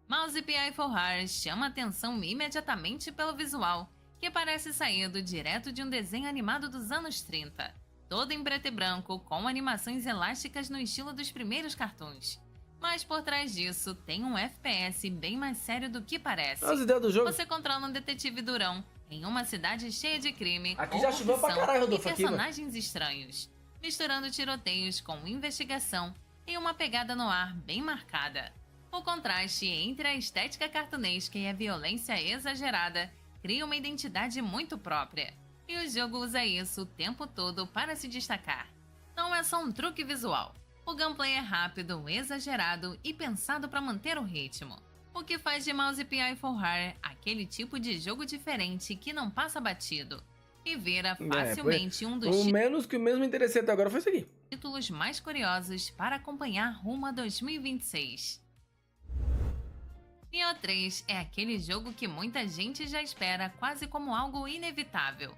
Mouse PI for Hire chama atenção imediatamente pelo visual, que parece saído direto de um desenho animado dos anos 30, todo em preto e branco, com animações elásticas no estilo dos primeiros cartoons. Mas por trás disso, tem um FPS bem mais sério do que parece. As ideias do jogo. Você controla um detetive durão em uma cidade cheia de crime, aqui já choveu pra caralho, Rodolfo, e personagens estranhos, misturando tiroteios com investigação e uma pegada no ar bem marcada. O contraste entre a estética cartunesca e a violência exagerada cria uma identidade muito própria, e o jogo usa isso o tempo todo para se destacar. Não é só um truque visual. O gameplay é rápido, exagerado e pensado para manter o ritmo, o que faz de Mouse PI for Hire aquele tipo de jogo diferente que não passa batido, e vira facilmente um dos menos que o mesmo interessante até agora foi isso aqui. Títulos mais curiosos para acompanhar rumo a 2026. Nioh 3 é aquele jogo que muita gente já espera quase como algo inevitável.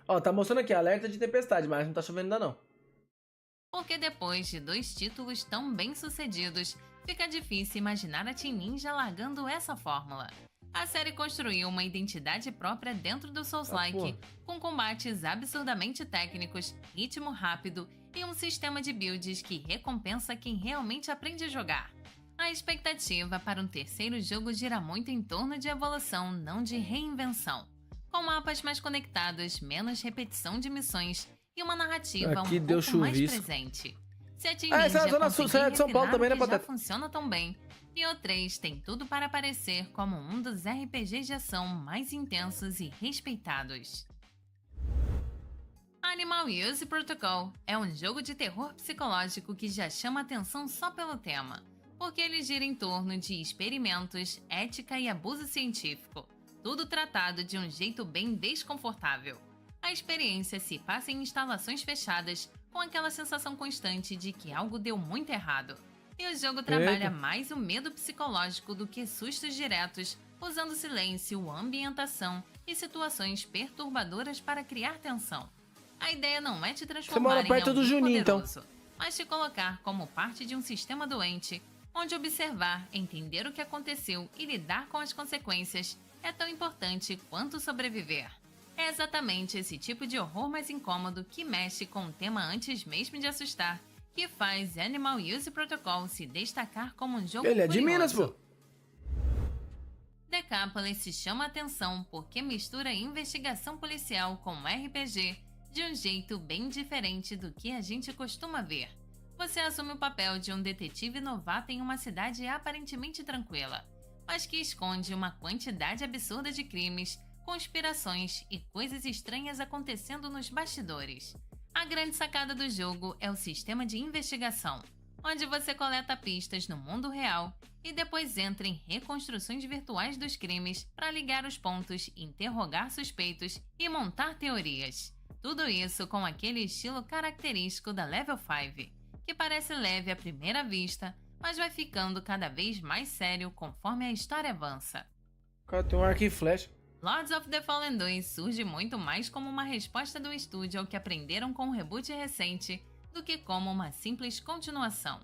Ó, tá mostrando aqui, alerta de tempestade, mas não tá chovendo ainda não. Porque depois de 2 títulos tão bem sucedidos, fica difícil imaginar a Team Ninja largando essa fórmula. A série construiu uma identidade própria dentro do Souls-like, com combates absurdamente técnicos, ritmo rápido e um sistema de builds que recompensa quem realmente aprende a jogar. A expectativa para um terceiro jogo gira muito em torno de evolução, não de reinvenção. Com mapas mais conectados, menos repetição de missões e uma narrativa aqui um pouco mais presente. Se a Team Ninja essa é a Zona Sul, é de São Paulo também, né, já funciona tão bem, Nioh 3 tem tudo para aparecer como um dos RPGs de ação mais intensos e respeitados. Animal Use Protocol é um jogo de terror psicológico que já chama atenção só pelo tema, porque ele gira em torno de experimentos, ética e abuso científico, tudo tratado de um jeito bem desconfortável. A experiência se passa em instalações fechadas, com aquela sensação constante de que algo deu muito errado. E o jogo trabalha mais o medo psicológico do que sustos diretos, usando silêncio, ambientação e situações perturbadoras para criar tensão. A ideia não é te transformar em perto do Juninho, poderoso, mas te colocar como parte de um sistema doente, onde observar, entender o que aconteceu e lidar com as consequências é tão importante quanto sobreviver. É exatamente esse tipo de horror mais incômodo que mexe com o tema antes mesmo de assustar, que faz Animal Use Protocol se destacar como um jogo Ele é curioso. de Minas, pô. Decapolis se chama atenção porque mistura investigação policial com RPG de um jeito bem diferente do que a gente costuma ver. Você assume o papel de um detetive novato em uma cidade aparentemente tranquila, mas que esconde uma quantidade absurda de crimes, conspirações e coisas estranhas acontecendo nos bastidores. A grande sacada do jogo é o sistema de investigação, onde você coleta pistas no mundo real e depois entra em reconstruções virtuais dos crimes para ligar os pontos, interrogar suspeitos e montar teorias. Tudo isso com aquele estilo característico da Level 5, que parece leve à primeira vista, mas vai ficando cada vez mais sério conforme a história avança. Cara, tem um arco e flecha. Lords of the Fallen 2 surge muito mais como uma resposta do estúdio ao que aprenderam com o reboot recente do que como uma simples continuação.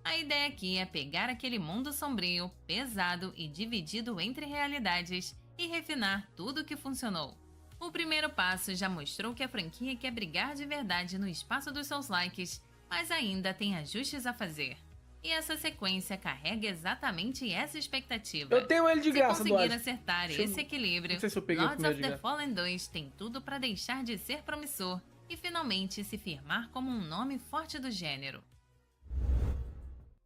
A ideia aqui é pegar aquele mundo sombrio, pesado e dividido entre realidades e refinar tudo o que funcionou. O primeiro passo já mostrou que a franquia quer brigar de verdade no espaço dos Souls-likes, mas ainda tem ajustes a fazer. E essa sequência carrega exatamente essa expectativa. Eu tenho ele de graça, Se conseguir acertar esse equilíbrio, não sei se eu peguei Lords o of primeiro de the Fallen 2 tem tudo para deixar de ser promissor e finalmente se firmar como um nome forte do gênero.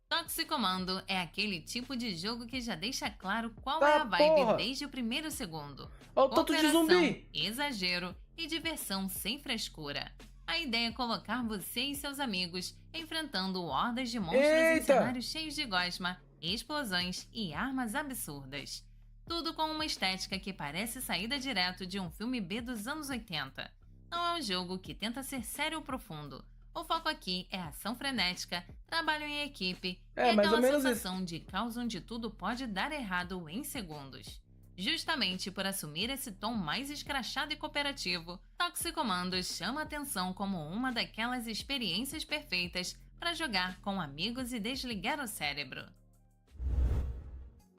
Toxicomando é aquele tipo de jogo que já deixa claro qual é a vibe desde o primeiro segundo. Olha o tanto de zumbi! Exagero e diversão sem frescura. A ideia é colocar você e seus amigos enfrentando hordas de monstros em cenários cheios de gosma, explosões e armas absurdas. Tudo com uma estética que parece saída direto de um filme B dos anos 80. Não é um jogo que tenta ser sério ou profundo. O foco aqui é ação frenética, trabalho em equipe e aquela sensação de caos onde tudo pode dar errado em segundos. Justamente por assumir esse tom mais escrachado e cooperativo, Toxicomando chama a atenção como uma daquelas experiências perfeitas para jogar com amigos e desligar o cérebro.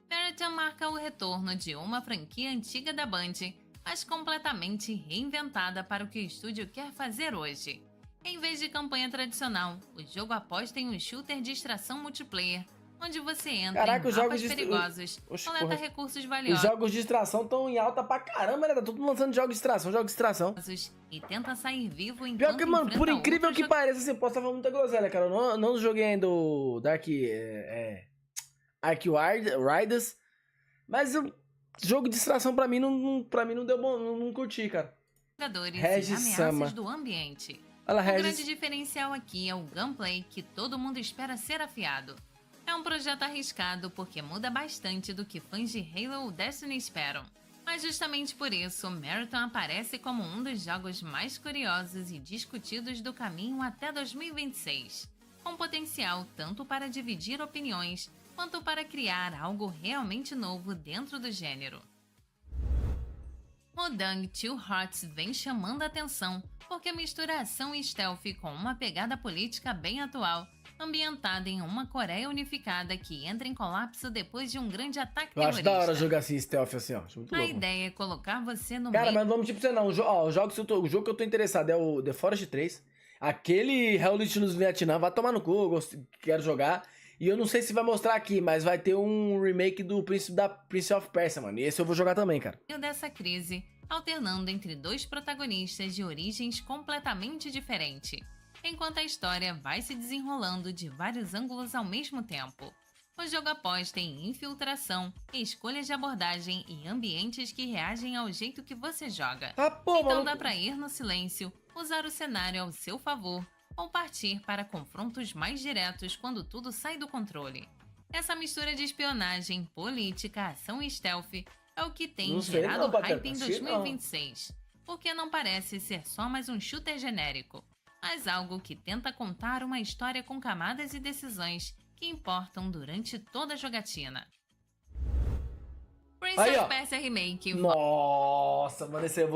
Marathon marca o retorno de uma franquia antiga da Band, mas completamente reinventada para o que o estúdio quer fazer hoje. Em vez de campanha tradicional, o jogo aposta em um shooter de extração multiplayer, onde você entra em mapas perigosos, coleta recursos valiosos. Os jogos de extração estão em alta pra caramba, né? Tá todo mundo lançando jogos de extração. E tenta sair vivo enquanto pior que, mano, por incrível que pareça, assim, posso estar falando muita groselha, cara. Eu não joguei ainda o Dark Riders, mas o jogo de extração pra mim não deu bom, não curti, cara. Ameaças do ambiente. O grande diferencial aqui é o gameplay que todo mundo espera ser afiado. É um projeto arriscado porque muda bastante do que fãs de Halo ou Destiny esperam. Mas justamente por isso, Marathon aparece como um dos jogos mais curiosos e discutidos do caminho até 2026, com potencial tanto para dividir opiniões, quanto para criar algo realmente novo dentro do gênero. Modang Two Hearts vem chamando a atenção porque mistura ação e stealth com uma pegada política bem atual, ambientada em uma Coreia unificada que entra em colapso depois de um grande ataque terrorista. Eu acho da hora jogar assim, stealth assim, ó. Acho muito louco. A ideia é colocar você no cara, meio... mas não vamos tipo você não. O jogo que eu tô interessado é o The Forest 3. Aquele Helllit no Vietnã, vai tomar no cu, eu quero jogar. E eu não sei se vai mostrar aqui, mas vai ter um remake do Prince of Persia, mano. E esse eu vou jogar também, cara. Dessa crise, alternando entre dois protagonistas de origens completamente diferentes, enquanto a história vai se desenrolando de vários ângulos ao mesmo tempo. O jogo aposta em infiltração, escolhas de abordagem e ambientes que reagem ao jeito que você joga. Então dá pra ir no silêncio, usar o cenário ao seu favor, ou partir para confrontos mais diretos quando tudo sai do controle. Essa mistura de espionagem, política, ação e stealth é o que tem gerado hype em 2026, porque não parece ser só mais um shooter genérico, mas algo que tenta contar uma história com camadas e decisões que importam durante toda a jogatina. Prince of Persia Remake. Nossa, mano, esse eu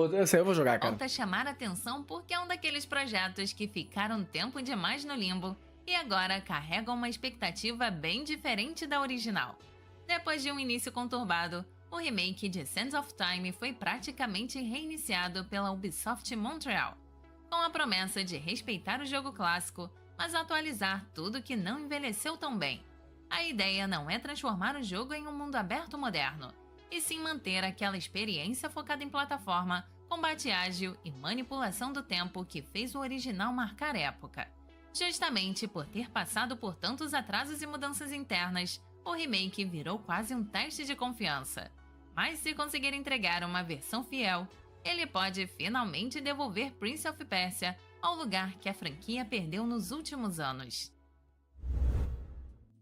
vou jogar, cara. Volta a chamar a atenção porque é um daqueles projetos que ficaram tempo demais no limbo e agora carregam uma expectativa bem diferente da original. Depois de um início conturbado, o remake de Sands of Time foi praticamente reiniciado pela Ubisoft Montreal, com a promessa de respeitar o jogo clássico, mas atualizar tudo que não envelheceu tão bem. A ideia não é transformar o jogo em um mundo aberto moderno, e sim manter aquela experiência focada em plataforma, combate ágil e manipulação do tempo que fez o original marcar época. Justamente por ter passado por tantos atrasos e mudanças internas, o remake virou quase um teste de confiança. Mas se conseguir entregar uma versão fiel, ele pode finalmente devolver Prince of Persia ao lugar que a franquia perdeu nos últimos anos.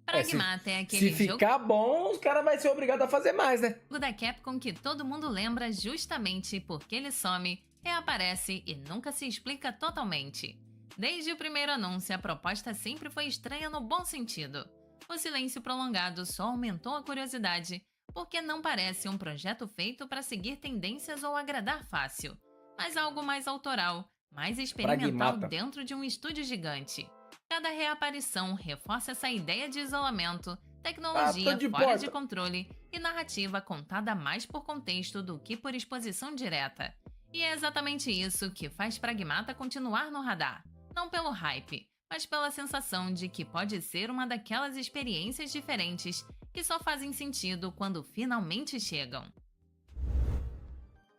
Pragmata é aquele jogo... Se ficar bom, os caras vão ser obrigados a fazer mais, né? O da Capcom que todo mundo lembra justamente porque ele some, reaparece e nunca se explica totalmente. Desde o primeiro anúncio, a proposta sempre foi estranha no bom sentido. O silêncio prolongado só aumentou a curiosidade, porque não parece um projeto feito para seguir tendências ou agradar fácil, mas algo mais autoral, mais experimental dentro de um estúdio gigante. Cada reaparição reforça essa ideia de isolamento, tecnologia fora de controle e narrativa contada mais por contexto do que por exposição direta. E é exatamente isso que faz Pragmata continuar no radar. Não pelo hype, mas pela sensação de que pode ser uma daquelas experiências diferentes que só fazem sentido quando finalmente chegam.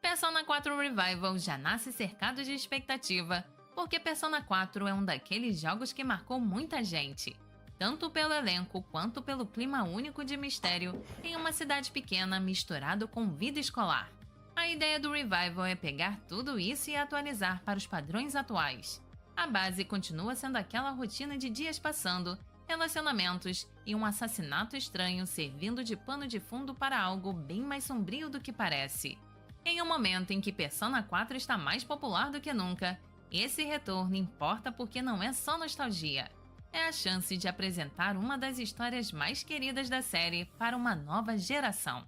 Persona 4 Revival já nasce cercado de expectativa, porque Persona 4 é um daqueles jogos que marcou muita gente, tanto pelo elenco quanto pelo clima único de mistério em uma cidade pequena misturado com vida escolar. A ideia do revival é pegar tudo isso e atualizar para os padrões atuais. A base continua sendo aquela rotina de dias passando, relacionamentos e um assassinato estranho servindo de pano de fundo para algo bem mais sombrio do que parece. Em um momento em que Persona 4 está mais popular do que nunca, esse retorno importa porque não é só nostalgia. É a chance de apresentar uma das histórias mais queridas da série para uma nova geração.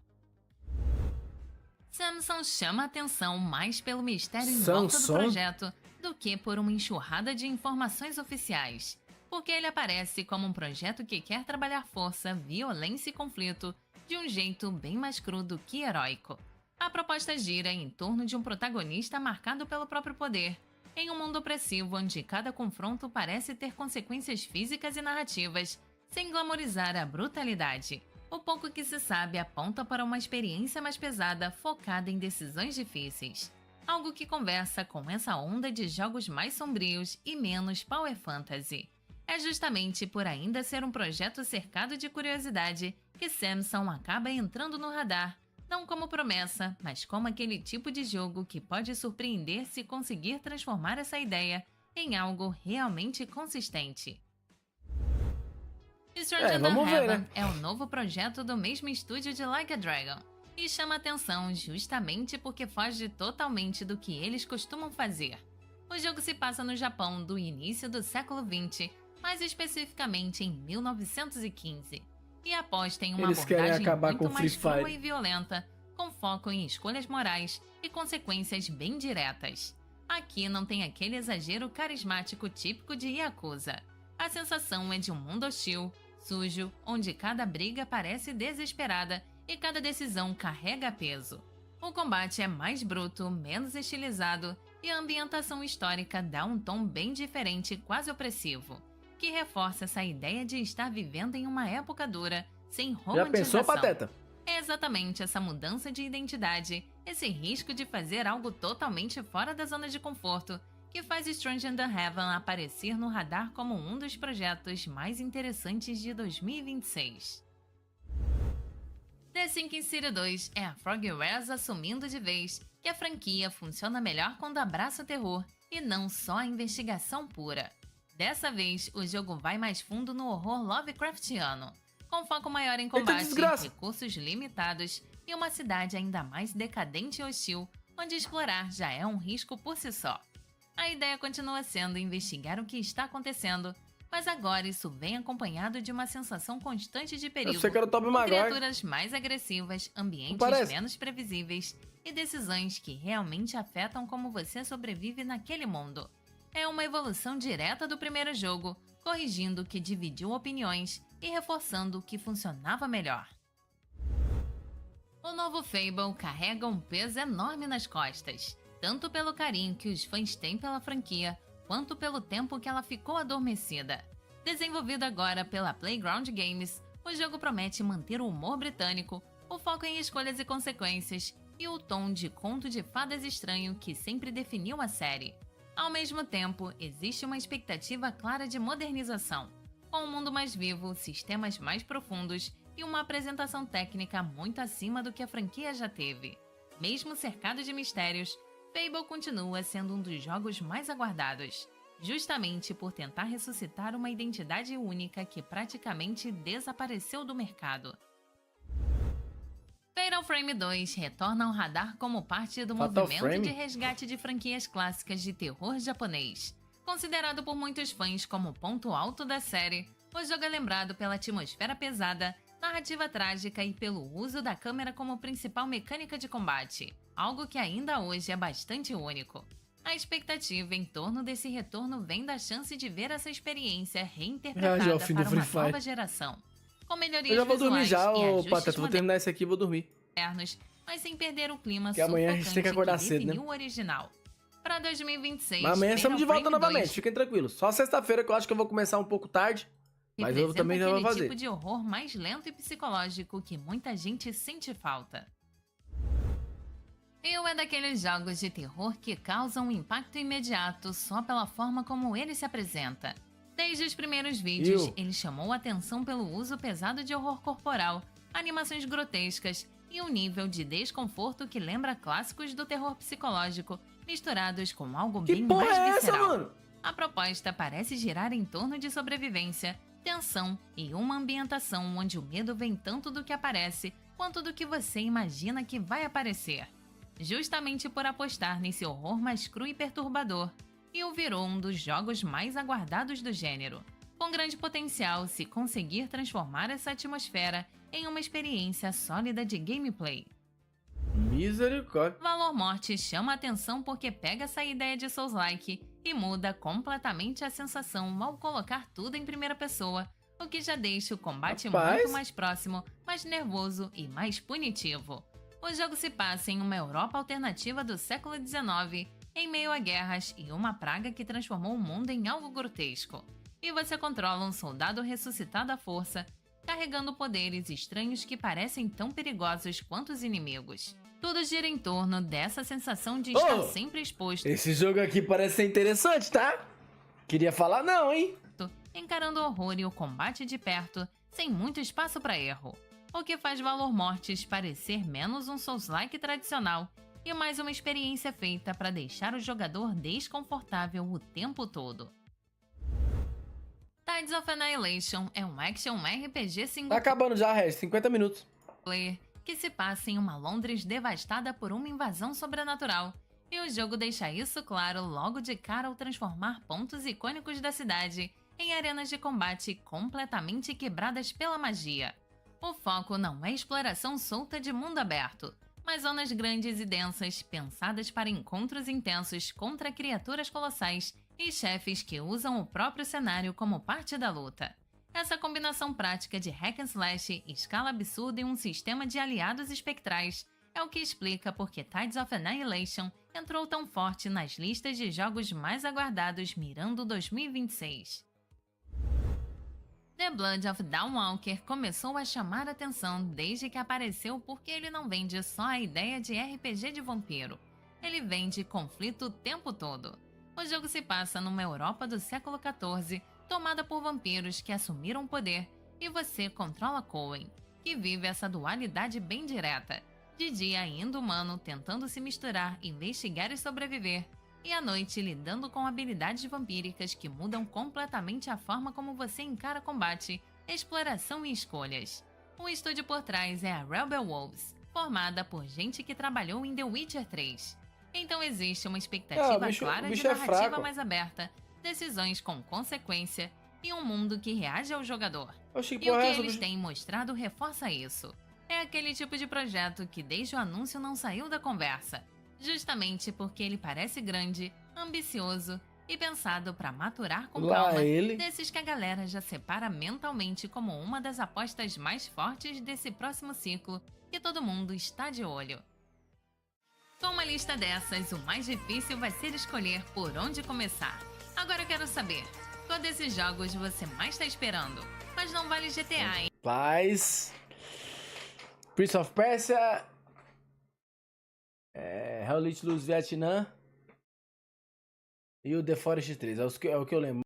Samsung chama a atenção mais pelo mistério em volta do projeto do que por uma enxurrada de informações oficiais, porque ele aparece como um projeto que quer trabalhar força, violência e conflito de um jeito bem mais cru do que heróico. A proposta gira em torno de um protagonista marcado pelo próprio poder, em um mundo opressivo onde cada confronto parece ter consequências físicas e narrativas, sem glamorizar a brutalidade. O pouco que se sabe aponta para uma experiência mais pesada focada em decisões difíceis. Algo que conversa com essa onda de jogos mais sombrios e menos power fantasy. É justamente por ainda ser um projeto cercado de curiosidade que Samsung acaba entrando no radar, não como promessa, mas como aquele tipo de jogo que pode surpreender se conseguir transformar essa ideia em algo realmente consistente. Stranger Than Heaven é um novo projeto do mesmo estúdio de Like a Dragon e chama atenção justamente porque foge totalmente do que eles costumam fazer. O jogo se passa no Japão do início do século XX, mais especificamente em 1915, e aposta em uma abordagem muito mais crua e violenta, com foco em escolhas morais e consequências bem diretas. Aqui não tem aquele exagero carismático típico de Yakuza. A sensação é de um mundo hostil, sujo, onde cada briga parece desesperada e cada decisão carrega peso. O combate é mais bruto, menos estilizado e a ambientação histórica dá um tom bem diferente e quase opressivo, que reforça essa ideia de estar vivendo em uma época dura, sem romantização. Já pensou, Pateta? É exatamente essa mudança de identidade, esse risco de fazer algo totalmente fora da zona de conforto, que faz Stranger Than Heaven aparecer no radar como um dos projetos mais interessantes de 2026. The Sinking City 2 é a Frogwares assumindo de vez que a franquia funciona melhor quando abraça o terror e não só a investigação pura. Dessa vez, o jogo vai mais fundo no horror Lovecraftiano, com foco maior em combate, recursos limitados e uma cidade ainda mais decadente e hostil, onde explorar já é um risco por si só. A ideia continua sendo investigar o que está acontecendo, mas agora isso vem acompanhado de uma sensação constante de perigo, com criaturas mais agressivas, ambientes menos previsíveis e decisões que realmente afetam como você sobrevive naquele mundo. É uma evolução direta do primeiro jogo, corrigindo o que dividiu opiniões e reforçando o que funcionava melhor. O novo Fable carrega um peso enorme nas costas, tanto pelo carinho que os fãs têm pela franquia, quanto pelo tempo que ela ficou adormecida. Desenvolvido agora pela Playground Games, o jogo promete manter o humor britânico, o foco em escolhas e consequências e o tom de conto de fadas estranho que sempre definiu a série. Ao mesmo tempo, existe uma expectativa clara de modernização, com um mundo mais vivo, sistemas mais profundos e uma apresentação técnica muito acima do que a franquia já teve. Mesmo cercado de mistérios, Fable continua sendo um dos jogos mais aguardados, justamente por tentar ressuscitar uma identidade única que praticamente desapareceu do mercado. Fatal Frame 2 retorna ao radar como parte do movimento de resgate de franquias clássicas de terror japonês. Considerado por muitos fãs como o ponto alto da série, o jogo é lembrado pela atmosfera pesada, narrativa trágica e pelo uso da câmera como principal mecânica de combate, algo que ainda hoje é bastante único. A expectativa em torno desse retorno vem da chance de ver essa experiência reinterpretada para uma nova geração, com melhorias visuais dormir já, Pateta, vou terminar esse aqui e vou dormir. Mas sem perder o clima que amanhã a gente tem que acordar cedo, né? O original. Para 2026, mas amanhã estamos de volta novamente, fiquem tranquilos. Só sexta-feira que eu acho que eu vou começar um pouco tarde, mas eu também já vou fazer. Tipo de horror mais lento e psicológico que muita gente sente falta. Eu é daqueles jogos de terror que causam um impacto imediato só pela forma como ele se apresenta. Desde os primeiros vídeos, ele chamou a atenção pelo uso pesado de horror corporal, animações grotescas e um nível de desconforto que lembra clássicos do terror psicológico, misturados com algo Que bem porra mais é essa, visceral. mano? A proposta parece girar em torno de sobrevivência, tensão e uma ambientação onde o medo vem tanto do que aparece quanto do que você imagina que vai aparecer. Justamente por apostar nesse horror mais cru e perturbador, e o virou um dos jogos mais aguardados do gênero, com grande potencial se conseguir transformar essa atmosfera em uma experiência sólida de gameplay. Misericórdia. Valor Morte chama a atenção porque pega essa ideia de Souls-like e muda completamente a sensação ao colocar tudo em primeira pessoa, o que já deixa o combate muito mais próximo, mais nervoso e mais punitivo. O jogo se passa em uma Europa alternativa do século XIX, em meio a guerras e uma praga que transformou o mundo em algo grotesco. E você controla um soldado ressuscitado à força, carregando poderes estranhos que parecem tão perigosos quanto os inimigos. Tudo gira em torno dessa sensação de estar sempre exposto. Esse jogo aqui parece ser interessante, tá? Queria falar não, hein? Encarando o horror e o combate de perto, sem muito espaço para erro. O que faz Valor Mortis parecer menos um Souls-like tradicional e mais uma experiência feita para deixar o jogador desconfortável o tempo todo. Tides of Annihilation é um action RPG single Tá acabando já, Regis, 50 minutos. player que se passa em uma Londres devastada por uma invasão sobrenatural. E o jogo deixa isso claro logo de cara ao transformar pontos icônicos da cidade em arenas de combate completamente quebradas pela magia. O foco não é exploração solta de mundo aberto, mas zonas grandes e densas pensadas para encontros intensos contra criaturas colossais e chefes que usam o próprio cenário como parte da luta. Essa combinação prática de hack and slash, escala absurda e um sistema de aliados espectrais é o que explica por que Tides of Annihilation entrou tão forte nas listas de jogos mais aguardados mirando 2026. The Blood of Dawnwalker começou a chamar atenção desde que apareceu porque ele não vende só a ideia de RPG de vampiro. Ele vende conflito o tempo todo. O jogo se passa numa Europa do século XIV, tomada por vampiros que assumiram o poder, e você controla Cohen, que vive essa dualidade bem direta. De dia ainda humano, tentando se misturar, investigar e sobreviver, e à noite lidando com habilidades vampíricas que mudam completamente a forma como você encara combate, exploração e escolhas. O estúdio por trás é a Rebel Wolves, formada por gente que trabalhou em The Witcher 3. Então existe uma expectativa clara de narrativa mais aberta, decisões com consequência e um mundo que reage ao jogador. E o que eles têm mostrado reforça isso. É aquele tipo de projeto que desde o anúncio não saiu da conversa, justamente porque ele parece grande, ambicioso e pensado para maturar com calma, desses que a galera já separa mentalmente como uma das apostas mais fortes desse próximo ciclo que todo mundo está de olho. Com uma lista dessas, o mais difícil vai ser escolher por onde começar. Agora eu quero saber, qual desses jogos você mais está esperando? Mas não vale GTA, hein? Prince of Persia, Hell Let Loose Vietnam e o The Forest 3, é o que eu lembro.